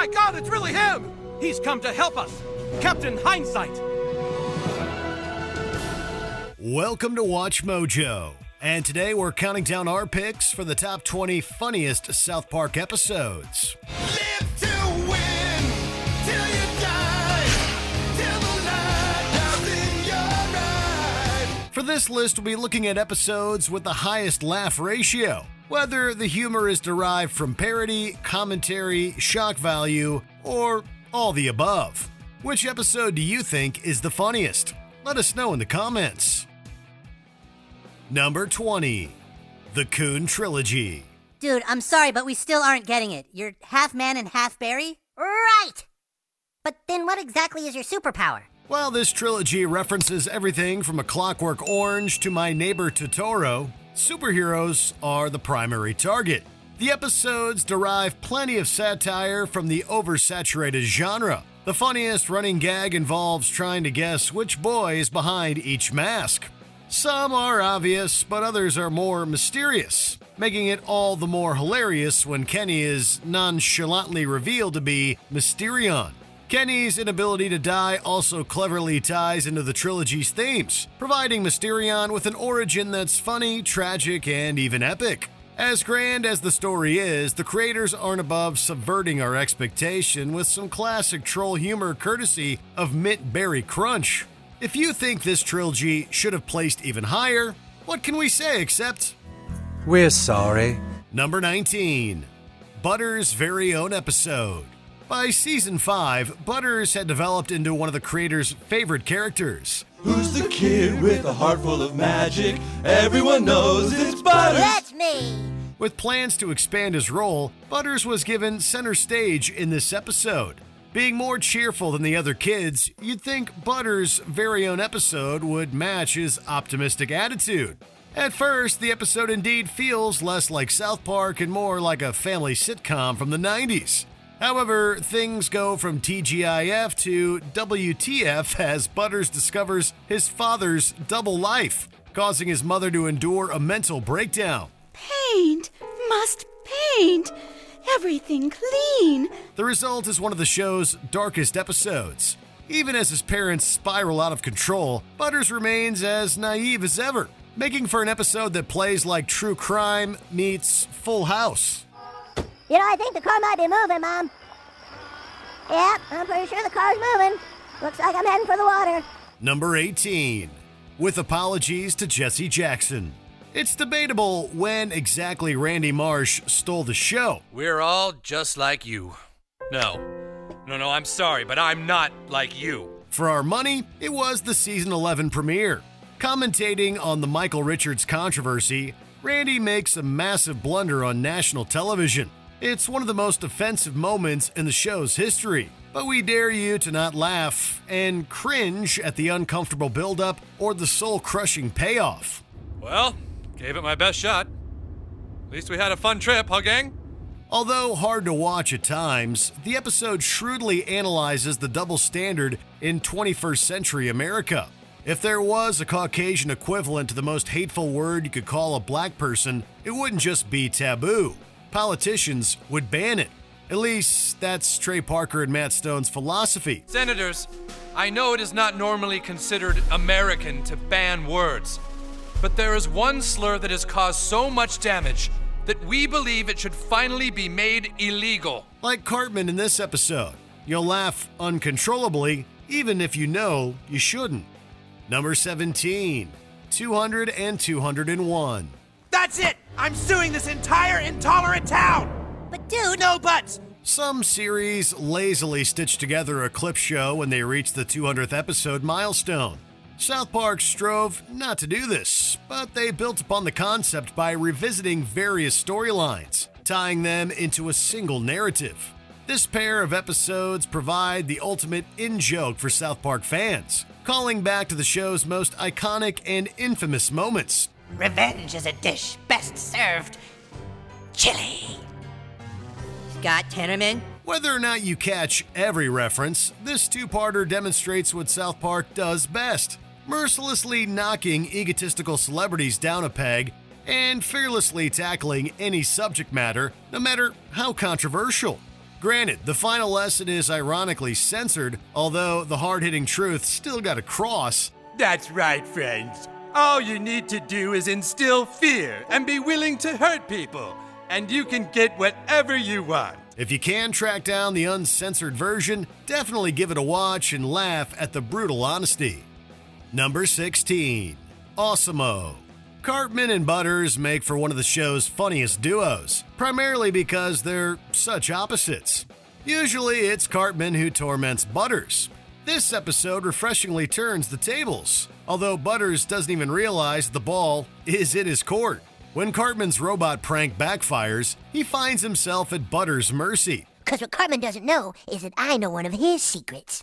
my God, it's really him! He's come to help us! Captain Hindsight! Welcome to Watch Mojo, and today we're counting down our picks for the top 20 funniest South Park episodes. Live to win till you die, till the light dies in your eyes. For this list, we'll be looking at episodes with the highest laugh ratio, whether the humor is derived from parody, commentary, shock value, or all the above. Which episode do you think is the funniest? Let us know in the comments. Number 20, The Coon Trilogy. Dude, I'm sorry, but we still aren't getting it. You're half man and half berry? Right! But then what exactly is your superpower? While this trilogy references everything from A Clockwork Orange to My Neighbor Totoro, superheroes are the primary target. The episodes derive plenty of satire from the oversaturated genre. The funniest running gag involves trying to guess which boy is behind each mask. Some are obvious, but others are more mysterious, making it all the more hilarious when Kenny is nonchalantly revealed to be Mysterion. Kenny's inability to die also cleverly ties into the trilogy's themes, providing Mysterion with an origin that's funny, tragic, and even epic. As grand as the story is, the creators aren't above subverting our expectation with some classic troll humor courtesy of Mint Berry Crunch. If you think this trilogy should have placed even higher, what can we say except... We're sorry. Number 19, Butters' very own episode. By season 5, Butters had developed into one of the creators' favorite characters. Who's the kid with a heart full of magic? Everyone knows it's Butters. That's me! With plans to expand his role, Butters was given center stage in this episode. Being more cheerful than the other kids, you'd think Butters' very own episode would match his optimistic attitude. At first, the episode indeed feels less like South Park and more like a family sitcom from the 90s. However, things go from TGIF to WTF as Butters discovers his father's double life, causing his mother to endure a mental breakdown. Paint must paint. Everything clean. The result is one of the show's darkest episodes. Even as his parents spiral out of control, Butters remains as naive as ever, making for an episode that plays like True Crime meets Full House. You know, I think the car might be moving, Mom. Yep, I'm pretty sure the car's moving. Looks like I'm heading for the water. Number 18, With Apologies to Jesse Jackson. It's debatable when exactly Randy Marsh stole the show. We're all just like you. No, I'm sorry, but I'm not like you. For our money, it was the season 11 premiere. Commentating on the Michael Richards controversy, Randy makes a massive blunder on national television. It's one of the most offensive moments in the show's history, but we dare you to not laugh and cringe at the uncomfortable buildup or the soul-crushing payoff. Well, gave it my best shot. At least we had a fun trip, huh, gang? Although hard to watch at times, the episode shrewdly analyzes the double standard in 21st century America. If there was a Caucasian equivalent to the most hateful word you could call a black person, it wouldn't just be taboo. Politicians would ban it. At least, that's Trey Parker and Matt Stone's philosophy. Senators, I know it is not normally considered American to ban words, but there is one slur that has caused so much damage that we believe it should finally be made illegal. Like Cartman in this episode, you'll laugh uncontrollably, even if you know you shouldn't. Number 17, 200 and 201. That's it! I'm suing this entire intolerant town! But dude... No buts! Some series lazily stitch together a clip show when they reach the 200th episode milestone. South Park strove not to do this, but they built upon the concept by revisiting various storylines, tying them into a single narrative. This pair of episodes provide the ultimate in-joke for South Park fans, calling back to the show's most iconic and infamous moments. Revenge is a dish best served chili. Scott Tenorman? Whether or not you catch every reference, this two-parter demonstrates what South Park does best, mercilessly knocking egotistical celebrities down a peg and fearlessly tackling any subject matter, no matter how controversial. Granted, the final lesson is ironically censored, although the hard-hitting truth still got across. That's right, friends. All you need to do is instill fear and be willing to hurt people, and you can get whatever you want. If you can track down the uncensored version, definitely give it a watch and laugh at the brutal honesty. Number 16. Awesom-O. Cartman and Butters make for one of the show's funniest duos, primarily because they're such opposites. Usually it's Cartman who torments Butters. This episode refreshingly turns the tables, although Butters doesn't even realize the ball is in his court. When Cartman's robot prank backfires, he finds himself at Butters' mercy. Because what Cartman doesn't know is that I know one of his secrets.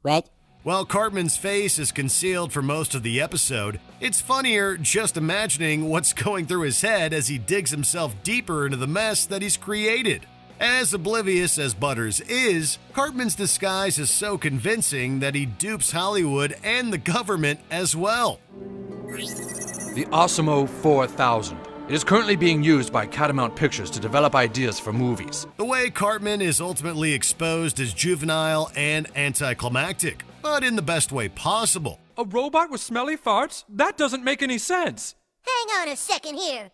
What? While Cartman's face is concealed for most of the episode, it's funnier just imagining what's going through his head as he digs himself deeper into the mess that he's created. As oblivious as Butters is, Cartman's disguise is so convincing that he dupes Hollywood and the government as well. The Awesom-O 4000. It is currently being used by Catamount Pictures to develop ideas for movies. The way Cartman is ultimately exposed is juvenile and anticlimactic, but in the best way possible. A robot with smelly farts? That doesn't make any sense. Hang on a second here.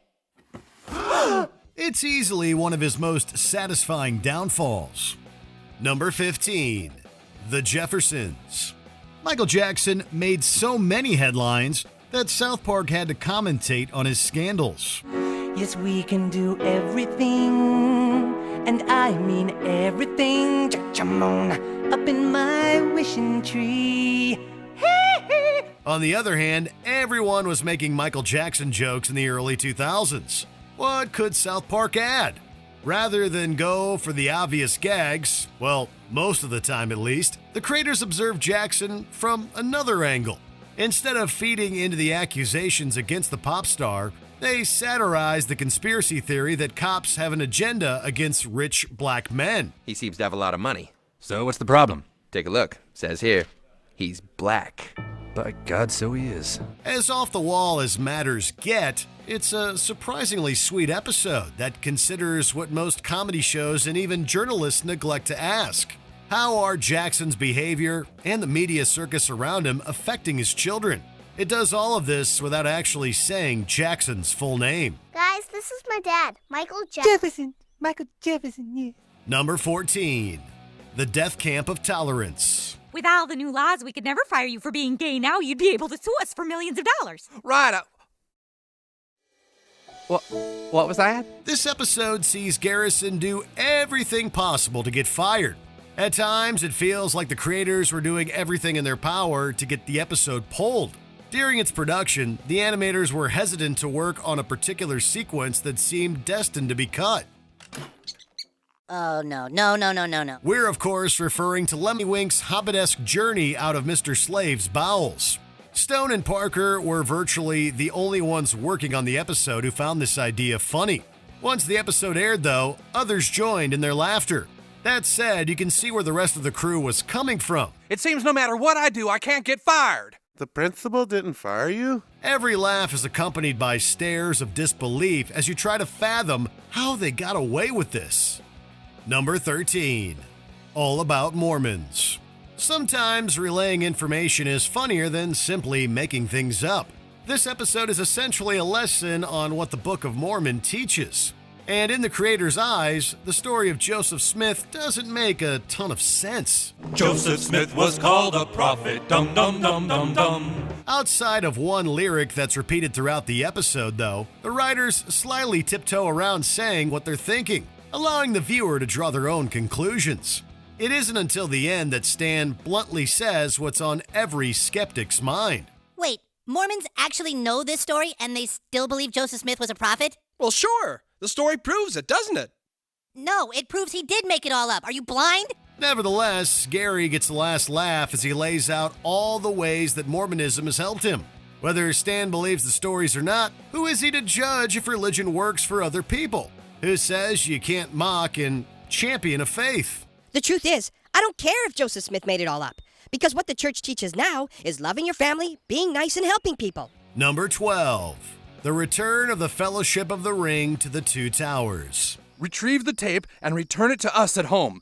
It's easily one of his most satisfying downfalls. Number 15. The Jeffersons. Michael Jackson made so many headlines that South Park had to commentate on his scandals. Yes, we can do everything, and I mean everything. Cha-cha-moon, up in my wishing tree. On the other hand, everyone was making Michael Jackson jokes in the early 2000s. What could South Park add? Rather than go for the obvious gags, well, most of the time at least, the creators observed Jackson from another angle. Instead of feeding into the accusations against the pop star, they satirized the conspiracy theory that cops have an agenda against rich black men. He seems to have a lot of money. So what's the problem? Take a look. Says here, he's black. By God, so he is. As off the wall as matters get, it's a surprisingly sweet episode that considers what most comedy shows and even journalists neglect to ask. How are Jackson's behavior and the media circus around him affecting his children? It does all of this without actually saying Jackson's full name. Guys, this is my dad, Michael Jackson. Jefferson, Michael Jefferson, yeah. Number 14. The Death Camp of Tolerance. With all the new laws, we could never fire you for being gay now. You'd be able to sue us for millions of dollars. Right. What was that? This episode sees Garrison do everything possible to get fired. At times, it feels like the creators were doing everything in their power to get the episode pulled. During its production, the animators were hesitant to work on a particular sequence that seemed destined to be cut. Oh, no. We're, of course, referring to Lemmiwink's hobbit-esque journey out of Mr. Slave's bowels. Stone and Parker were virtually the only ones working on the episode who found this idea funny. Once the episode aired, though, others joined in their laughter. That said, you can see where the rest of the crew was coming from. It seems no matter what I do, I can't get fired. The principal didn't fire you? Every laugh is accompanied by stares of disbelief as you try to fathom how they got away with this. Number 13. All About Mormons. Sometimes relaying information is funnier than simply making things up. This episode is essentially a lesson on what the Book of Mormon teaches. And in the creator's eyes, the story of Joseph Smith doesn't make a ton of sense. Joseph Smith was called a prophet, dum dum dum dum dum. Outside of one lyric that's repeated throughout the episode, though, the writers slyly tiptoe around saying what they're thinking, allowing the viewer to draw their own conclusions. It isn't until the end that Stan bluntly says what's on every skeptic's mind. Wait, Mormons actually know this story and they still believe Joseph Smith was a prophet? Well, sure. The story proves it, doesn't it? No, it proves he did make it all up. Are you blind? Nevertheless, Gary gets the last laugh as he lays out all the ways that Mormonism has helped him. Whether Stan believes the stories or not, who is he to judge if religion works for other people? Who says you can't mock and champion a faith? The truth is, I don't care if Joseph Smith made it all up, because what the church teaches now is loving your family, being nice, and helping people. Number 12. The Return of the Fellowship of the Ring to the Two Towers. retrieve the tape and return it to us at home.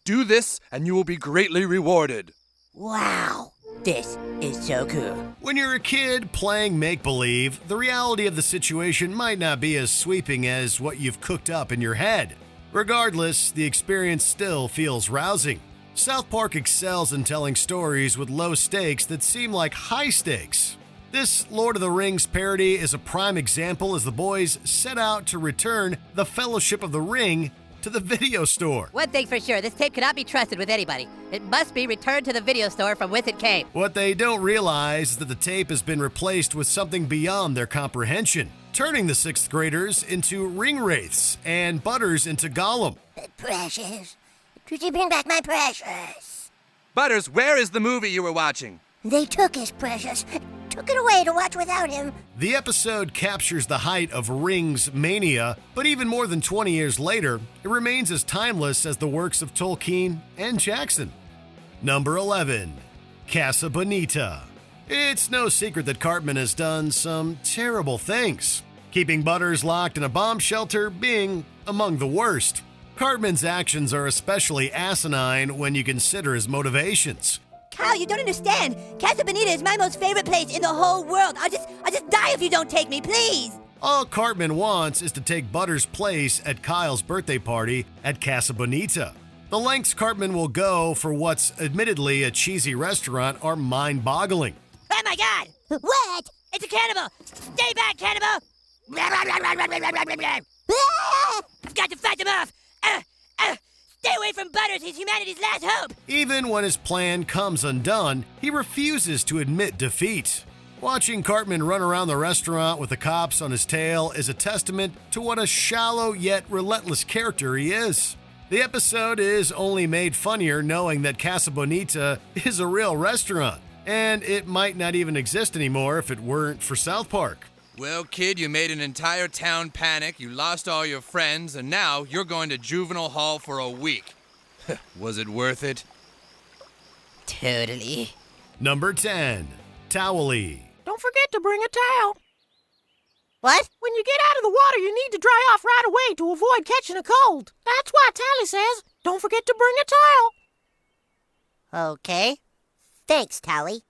Do this, and you will be greatly rewarded. Wow, this is so cool. When you're a kid playing make-believe, the reality of the situation might not be as sweeping as what you've cooked up in your head. Regardless, the experience still feels rousing. South Park excels in telling stories with low stakes that seem like high stakes. This Lord of the Rings parody is a prime example as the boys set out to return the Fellowship of the Ring to the video store. One thing for sure, this tape cannot be trusted with anybody. It must be returned to the video store from whence it came. What they don't realize is that the tape has been replaced with something beyond their comprehension, turning the 6th graders into ring wraiths and Butters into Gollum. Precious, could you bring back my Precious? Butters, where is the movie you were watching? They took his Precious. Took it away to watch without him. The episode captures the height of Rings mania, but even more than 20 years later, it remains as timeless as the works of Tolkien and Jackson. Number 11. Casa Bonita. It's no secret that Cartman has done some terrible things, keeping Butters locked in a bomb shelter being among the worst. Cartman's actions are especially asinine when you consider his motivations. Kyle, you don't understand. Casa Bonita is my most favorite place in the whole world. I'll just die if you don't take me, please. All Cartman wants is to take Butters' place at Kyle's birthday party at Casa Bonita. The lengths Cartman will go for what's admittedly a cheesy restaurant are mind-boggling. Oh my God! What? It's a cannibal! Stay back, cannibal! I've got to fight them off! Stay away from Butters, he's humanity's last hope! Even when his plan comes undone, he refuses to admit defeat. Watching Cartman run around the restaurant with the cops on his tail is a testament to what a shallow yet relentless character he is. The episode is only made funnier knowing that Casa Bonita is a real restaurant, and it might not even exist anymore if it weren't for South Park. Well, kid, you made an entire town panic, you lost all your friends, and now you're going to juvenile hall for a week. Was it worth it? Totally. Number 10. Towel-y. Don't forget to bring a towel. What? When you get out of the water, you need to dry off right away to avoid catching a cold. That's why Tally says, don't forget to bring a towel. Okay. Thanks, Tally.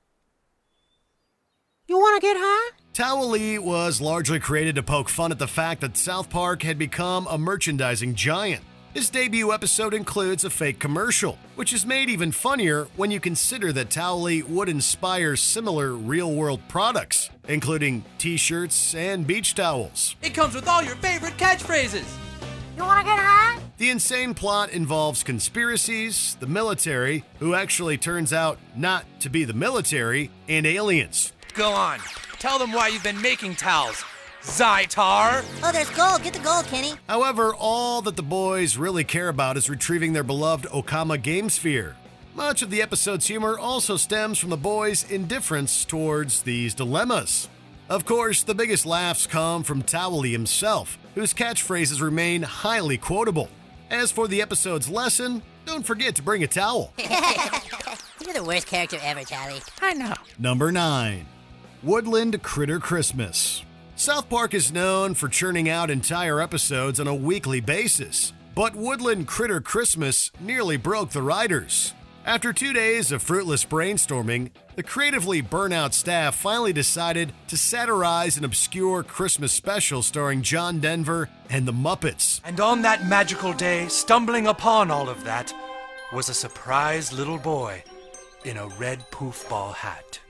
You want to get high? Towel-y was largely created to poke fun at the fact that South Park had become a merchandising giant. His debut episode includes a fake commercial, which is made even funnier when you consider that Towel-y would inspire similar real-world products, including t-shirts and beach towels. It comes with all your favorite catchphrases. You want to get high? The insane plot involves conspiracies, the military, who actually turns out not to be the military, and aliens. Go on. Tell them why you've been making towels. Zytar! Oh, there's gold. Get the gold, Kenny. However, all that the boys really care about is retrieving their beloved Okama Game Sphere. Much of the episode's humor also stems from the boys' indifference towards these dilemmas. Of course, the biggest laughs come from Towel-y himself, whose catchphrases remain highly quotable. As for the episode's lesson, don't forget to bring a towel. You're the worst character ever, Tally. I know. Number 9. Woodland Critter Christmas. South Park is known for churning out entire episodes on a weekly basis, but Woodland Critter Christmas nearly broke the writers. After 2 days of fruitless brainstorming, the creatively burnout staff finally decided to satirize an obscure Christmas special starring John Denver and the Muppets. And on that magical day, stumbling upon all of that, was a surprised little boy in a red poofball hat.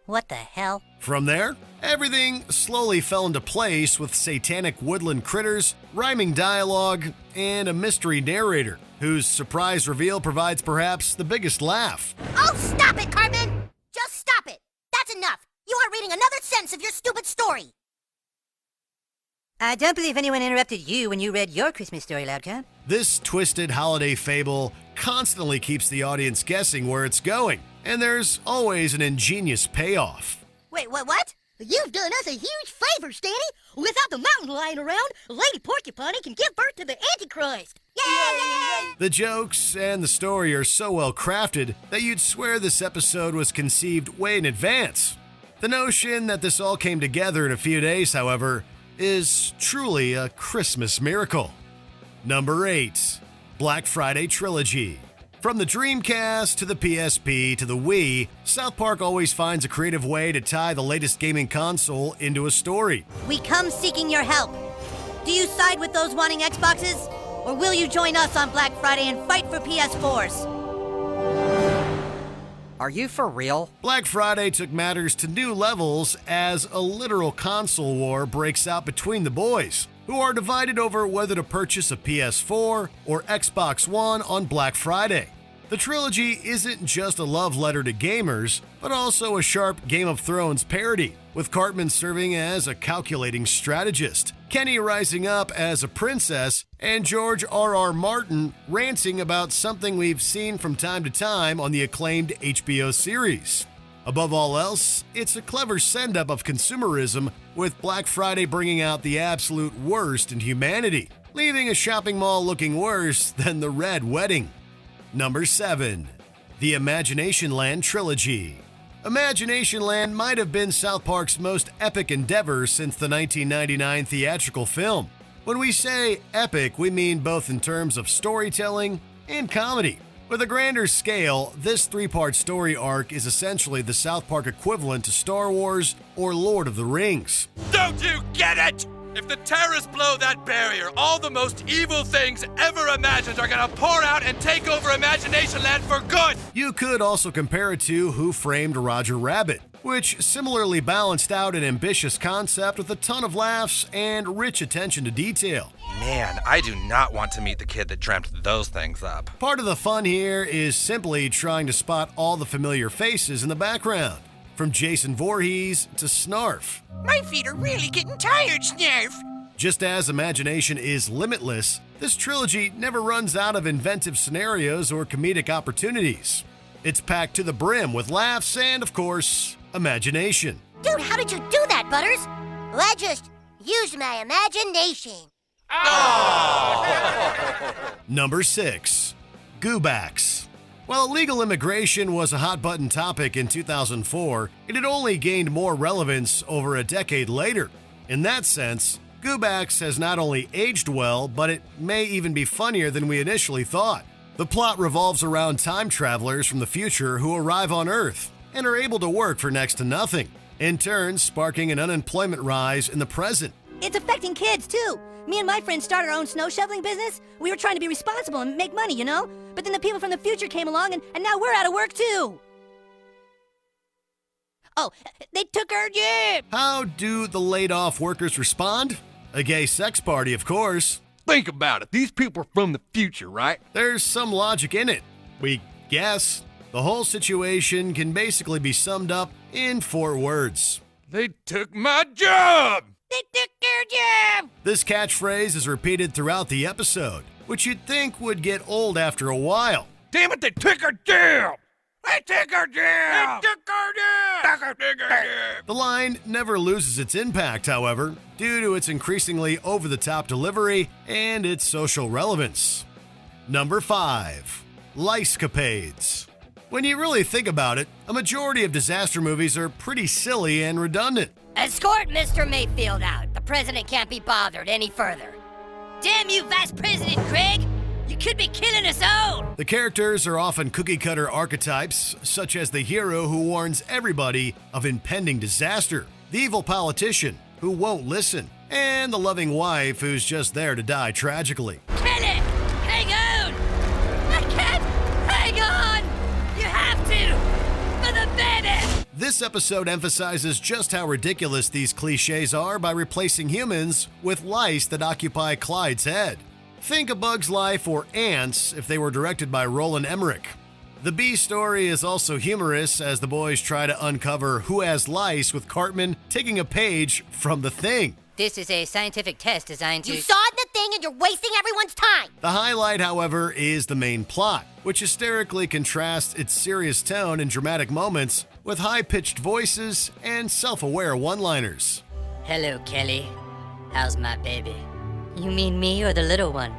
What the hell? From there, everything slowly fell into place with satanic woodland critters, rhyming dialogue, and a mystery narrator, whose surprise reveal provides perhaps the biggest laugh. Oh, stop it, Cartman! Just stop it! That's enough! You aren't reading another sentence of your stupid story! I don't believe anyone interrupted you when you read your Christmas story, Loudcap. This twisted holiday fable constantly keeps the audience guessing where it's going, and there's always an ingenious payoff. Wait, what? You've done us a huge favor, Stanny. Without the mountain lion around, Lady Porcupine can give birth to the Antichrist. Yay! The jokes and the story are so well crafted that you'd swear this episode was conceived way in advance. The notion that this all came together in a few days, however, is truly a Christmas miracle. Number 8. Black Friday Trilogy. From the Dreamcast to the PSP to the Wii, South Park always finds a creative way to tie the latest gaming console into a story. We come seeking your help. Do you side with those wanting Xboxes? Or will you join us on Black Friday and fight for PS4s? Are you for real? Black Friday took matters to new levels as a literal console war breaks out between the boys, who are divided over whether to purchase a PS4 or Xbox One on Black Friday. The trilogy isn't just a love letter to gamers, but also a sharp Game of Thrones parody, with Cartman serving as a calculating strategist, Kenny rising up as a princess, and George R.R. Martin ranting about something we've seen from time to time on the acclaimed HBO series. Above all else, it's a clever send-up of consumerism, with Black Friday bringing out the absolute worst in humanity, leaving a shopping mall looking worse than the Red Wedding. Number 7. The Imaginationland Trilogy. Imaginationland might have been South Park's most epic endeavor since the 1999 theatrical film. When we say epic, we mean both in terms of storytelling and comedy. With a grander scale, this 3-part story arc is essentially the South Park equivalent to Star Wars or Lord of the Rings. Don't you get it? If the terrorists blow that barrier, all the most evil things ever imagined are gonna pour out and take over Imaginationland for good! You could also compare it to Who Framed Roger Rabbit, which similarly balanced out an ambitious concept with a ton of laughs and rich attention to detail. Man, I do not want to meet the kid that dreamt those things up. Part of the fun here is simply trying to spot all the familiar faces in the background, from Jason Voorhees to Snarf. My feet are really getting tired, Snarf. Just as imagination is limitless, this trilogy never runs out of inventive scenarios or comedic opportunities. It's packed to the brim with laughs and, of course, imagination. Dude, how did you do that, Butters? Well, I just used my imagination. Number 6. Goobacks. While illegal immigration was a hot-button topic in 2004, it had only gained more relevance over a decade later. In that sense, Goobacks has not only aged well, but it may even be funnier than we initially thought. The plot revolves around time travelers from the future who arrive on Earth and are able to work for next to nothing, in turn sparking an unemployment rise in the present. It's affecting kids, too. Me and my friends started our own snow shoveling business. We were trying to be responsible and make money, you know? But then the people from the future came along, and now we're out of work, too. Oh, they took our job. How do the laid-off workers respond? A gay sex party, of course. Think about it. These people are from the future, right? There's some logic in it. We guess. The whole situation can basically be summed up in 4 words. They took my job! They took your job. This catchphrase is repeated throughout the episode, which you'd think would get old after a while. Damn it, they took our job! They took our job. They took our job. The line never loses its impact, however, due to its increasingly over-the-top delivery and its social relevance. Number 5. Licecapades. When you really think about it, a majority of disaster movies are pretty silly and redundant. Escort Mr. Mayfield out. The president can't be bothered any further. Damn you, Vice President Craig! You could be killing us all! The characters are often cookie-cutter archetypes, such as the hero who warns everybody of impending disaster, the evil politician who won't listen, and the loving wife who's just there to die tragically. Kill it! Hang on! I can't! Hang on! You have to! For the baby! This episode emphasizes just how ridiculous these cliches are by replacing humans with lice that occupy Clyde's head. Think A Bug's Life or Ants if they were directed by Roland Emmerich. The B story is also humorous as the boys try to uncover who has lice, with Cartman taking a page from The Thing. This is a scientific test designed to... You saw it in the thing and you're wasting everyone's time! The highlight, however, is the main plot, which hysterically contrasts its serious tone and dramatic moments with high-pitched voices and self-aware one-liners. Hello, Kelly. How's my baby? You mean me or the little one?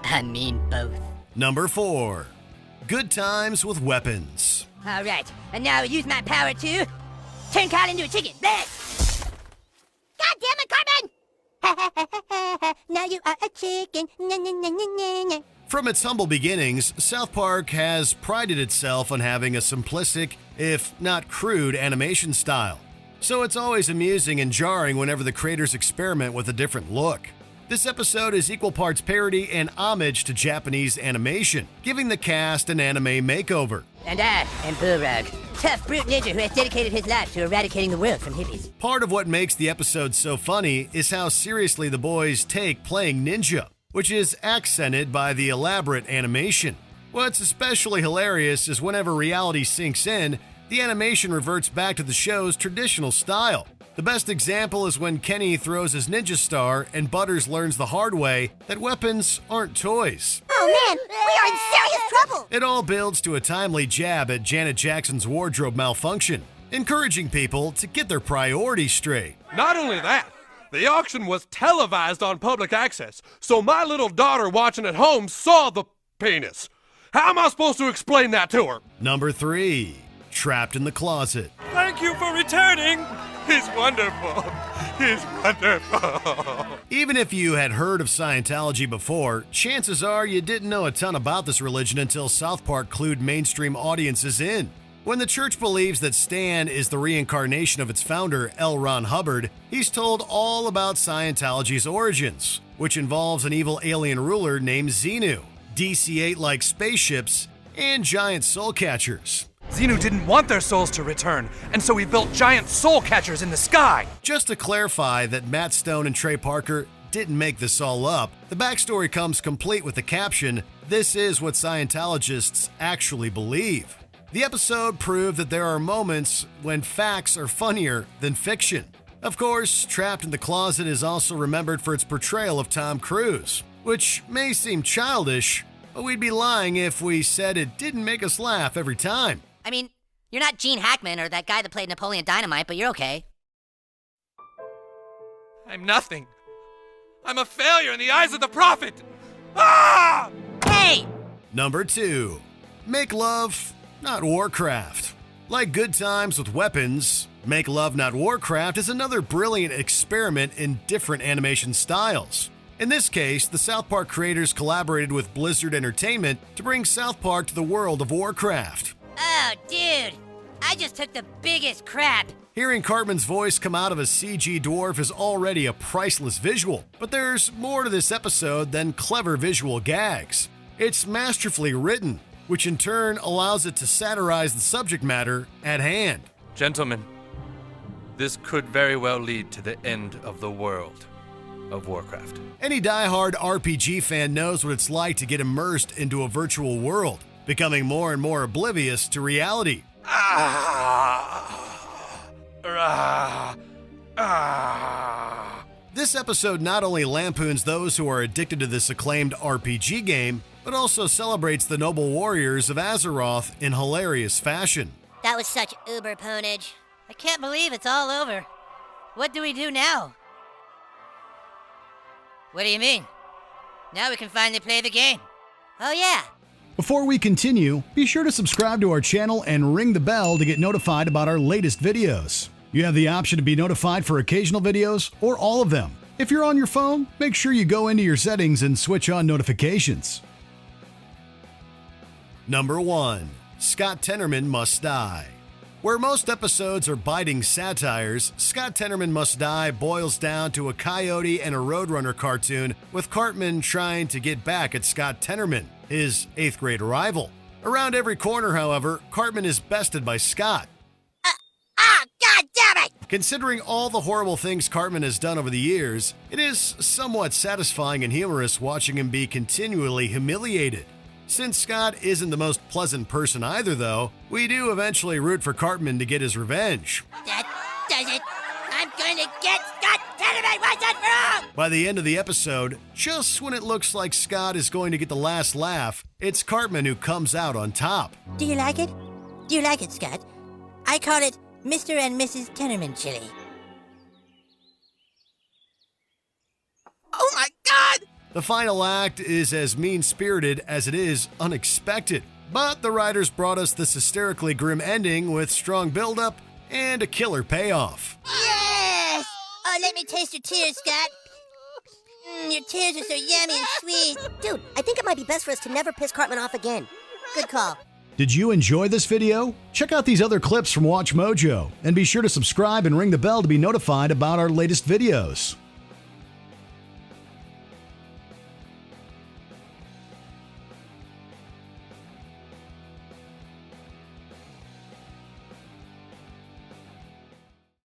I mean both. Number 4. Good Times with Weapons. All right, and now use my power to turn Kyle into a chicken. Blech. God damn it, Cartman! Now you are a chicken. From its humble beginnings, South Park has prided itself on having a simplistic, if not crude, animation style. So it's always amusing and jarring whenever the creators experiment with a different look. This episode is equal parts parody and homage to Japanese animation, giving the cast an anime makeover. And I am Bulrug, tough brute ninja who has dedicated his life to eradicating the world from hippies. Part of what makes the episode so funny is how seriously the boys take playing ninja, which is accented by the elaborate animation. What's especially hilarious is whenever reality sinks in, the animation reverts back to the show's traditional style. The best example is when Kenny throws his ninja star and Butters learns the hard way that weapons aren't toys. Oh man, we are in serious trouble! It all builds to a timely jab at Janet Jackson's wardrobe malfunction, encouraging people to get their priorities straight. Not only that, the auction was televised on public access, so my little daughter watching at home saw the penis. How am I supposed to explain that to her? Number 3. Trapped in the Closet. Thank you for returning. He's wonderful. He's wonderful. Even if you had heard of Scientology before, chances are you didn't know a ton about this religion until South Park clued mainstream audiences in. When the church believes that Stan is the reincarnation of its founder, L. Ron Hubbard, he's told all about Scientology's origins, which involves an evil alien ruler named Xenu, DC-8-like spaceships, and giant soul catchers. Xenu didn't want their souls to return, and so he built giant soul catchers in the sky. Just to clarify that Matt Stone and Trey Parker didn't make this all up, the backstory comes complete with the caption, "This is what Scientologists actually believe." The episode proved that there are moments when facts are funnier than fiction. Of course, Trapped in the Closet is also remembered for its portrayal of Tom Cruise, which may seem childish, but we'd be lying if we said it didn't make us laugh every time. I mean, you're not Gene Hackman or that guy that played Napoleon Dynamite, but you're okay. I'm nothing. I'm a failure in the eyes of the prophet. Ah! Hey! Number 2. Make Love, Not Warcraft. Like Good Times with Weapons, Make Love, Not Warcraft is another brilliant experiment in different animation styles. In this case, the South Park creators collaborated with Blizzard Entertainment to bring South Park to the world of Warcraft. Oh, dude, I just took the biggest crap. Hearing Cartman's voice come out of a CG dwarf is already a priceless visual, but there's more to this episode than clever visual gags. It's masterfully written, which in turn allows it to satirize the subject matter at hand. Gentlemen, this could very well lead to the end of the world of Warcraft. Any diehard RPG fan knows what it's like to get immersed into a virtual world, becoming more and more oblivious to reality. This episode not only lampoons those who are addicted to this acclaimed RPG game, but also celebrates the noble warriors of Azeroth in hilarious fashion. That was such uber ponage. I can't believe it's all over. What do we do now? What do you mean? Now we can finally play the game. Oh yeah. Before we continue, be sure to subscribe to our channel and ring the bell to get notified about our latest videos. You have the option to be notified for occasional videos or all of them. If you're on your phone, make sure you go into your settings and switch on notifications. Number 1. Scott Tenorman Must Die. Where most episodes are biting satires, Scott Tenorman Must Die boils down to a coyote and a Roadrunner cartoon with Cartman trying to get back at Scott Tenorman, his 8th grade rival. Around every corner, however, Cartman is bested by Scott. God damn it! Considering all the horrible things Cartman has done over the years, it is somewhat satisfying and humorous watching him be continually humiliated. Since Scott isn't the most pleasant person either, though, we do eventually root for Cartman to get his revenge. That does it. I'm going to get Scott Tenorman once and for all! By the end of the episode, just when it looks like Scott is going to get the last laugh, it's Cartman who comes out on top. Do you like it? Do you like it, Scott? I call it Mr. and Mrs. Tenorman chili. Oh my God! The final act is as mean-spirited as it is unexpected, but the writers brought us this hysterically grim ending with strong build-up and a killer payoff. Yes! Oh, let me taste your tears, Scott. Your tears are so yummy and sweet. Dude, I think it might be best for us to never piss Cartman off again. Good call. Did you enjoy this video? Check out these other clips from WatchMojo, and be sure to subscribe and ring the bell to be notified about our latest videos.